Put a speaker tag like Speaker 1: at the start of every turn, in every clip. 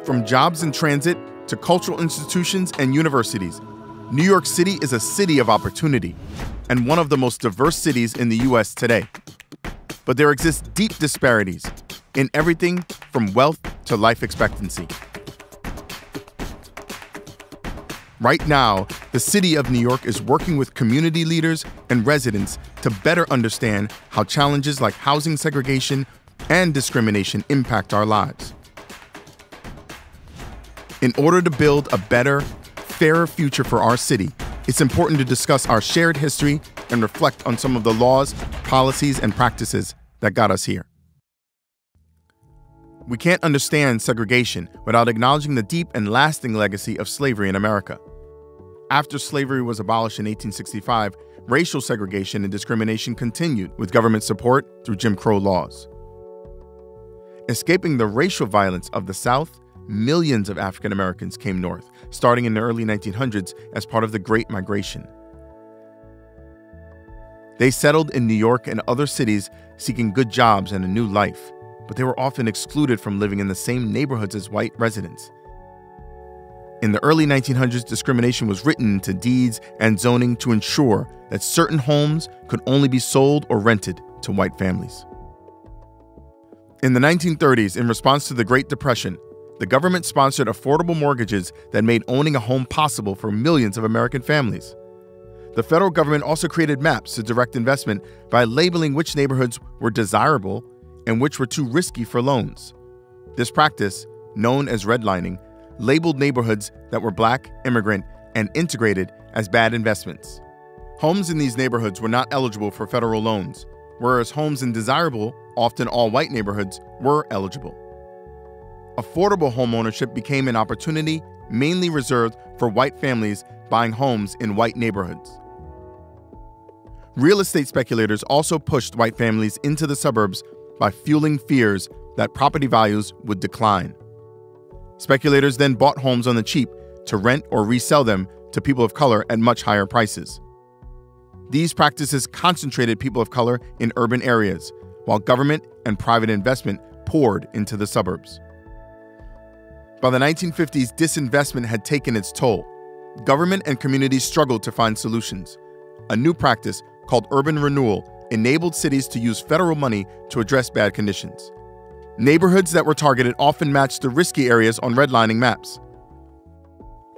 Speaker 1: From jobs and transit to cultural institutions and universities, New York City is a city of opportunity and one of the most diverse cities in the U.S. today. But there exist deep disparities in everything from wealth to life expectancy. Right now, the city of New York is working with community leaders and residents to better understand how challenges like housing segregation and discrimination impact our lives. In order to build a better, fairer future for our city, it's important to discuss our shared history and reflect on some of the laws, policies, and practices that got us here. We can't understand segregation without acknowledging the deep and lasting legacy of slavery in America. After slavery was abolished in 1865, racial segregation and discrimination continued with government support through Jim Crow laws. Escaping the racial violence of the South, millions of African Americans came north, starting in the early 1900s as part of the Great Migration. They settled in New York and other cities seeking good jobs and a new life, but they were often excluded from living in the same neighborhoods as white residents. In the early 1900s, discrimination was written into deeds and zoning to ensure that certain homes could only be sold or rented to white families. In the 1930s, in response to the Great Depression, the government sponsored affordable mortgages that made owning a home possible for millions of American families. The federal government also created maps to direct investment by labeling which neighborhoods were desirable and which were too risky for loans. This practice, known as redlining, labeled neighborhoods that were Black, immigrant, and integrated as bad investments. Homes in these neighborhoods were not eligible for federal loans, whereas homes in desirable, often all-white neighborhoods were eligible. Affordable homeownership became an opportunity mainly reserved for white families buying homes in white neighborhoods. Real estate speculators also pushed white families into the suburbs by fueling fears that property values would decline. Speculators then bought homes on the cheap to rent or resell them to people of color at much higher prices. These practices concentrated people of color in urban areas, while government and private investment poured into the suburbs. By the 1950s, disinvestment had taken its toll. Government and communities struggled to find solutions. A new practice called urban renewal enabled cities to use federal money to address bad conditions. Neighborhoods that were targeted often matched the risky areas on redlining maps.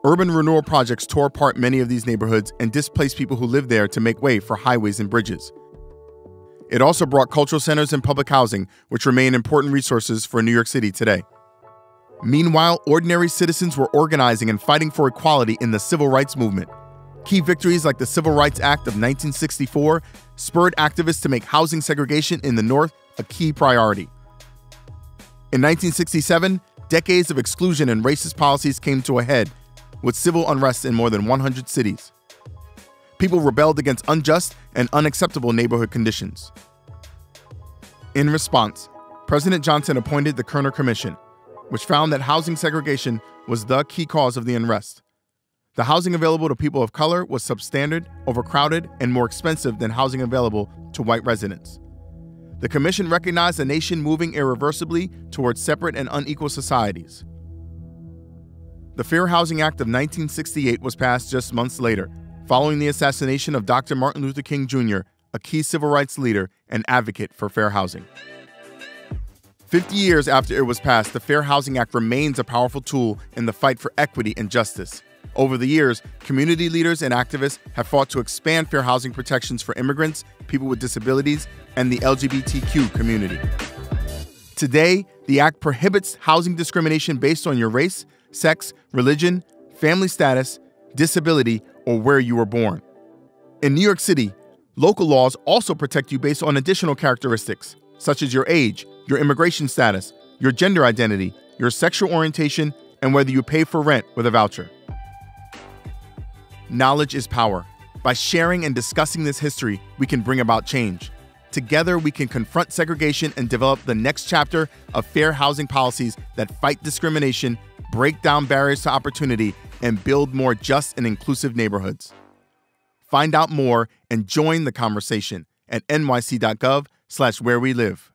Speaker 1: Urban renewal projects tore apart many of these neighborhoods and displaced people who lived there to make way for highways and bridges. It also brought cultural centers and public housing, which remain important resources for New York City today. Meanwhile, ordinary citizens were organizing and fighting for equality in the civil rights movement. Key victories like the Civil Rights Act of 1964 spurred activists to make housing segregation in the North a key priority. In 1967, decades of exclusion and racist policies came to a head, with civil unrest in more than 100 cities. People rebelled against unjust and unacceptable neighborhood conditions. In response, President Johnson appointed the Kerner Commission, which found that housing segregation was the key cause of the unrest. The housing available to people of color was substandard, overcrowded, and more expensive than housing available to white residents. The commission recognized a nation moving irreversibly towards separate and unequal societies. The Fair Housing Act of 1968 was passed just months later, following the assassination of Dr. Martin Luther King Jr., a key civil rights leader and advocate for fair housing. 50 years after it was passed, the Fair Housing Act remains a powerful tool in the fight for equity and justice. Over the years, community leaders and activists have fought to expand fair housing protections for immigrants, people with disabilities, and the LGBTQ community. Today, the act prohibits housing discrimination based on your race, sex, religion, family status, disability, or where you were born. In New York City, local laws also protect you based on additional characteristics, such as your age, your immigration status, your gender identity, your sexual orientation, and whether you pay for rent with a voucher. Knowledge is power. By sharing and discussing this history, we can bring about change. Together, we can confront segregation and develop the next chapter of fair housing policies that fight discrimination, break down barriers to opportunity, and build more just and inclusive neighborhoods. Find out more and join the conversation at nyc.gov/wherewelive.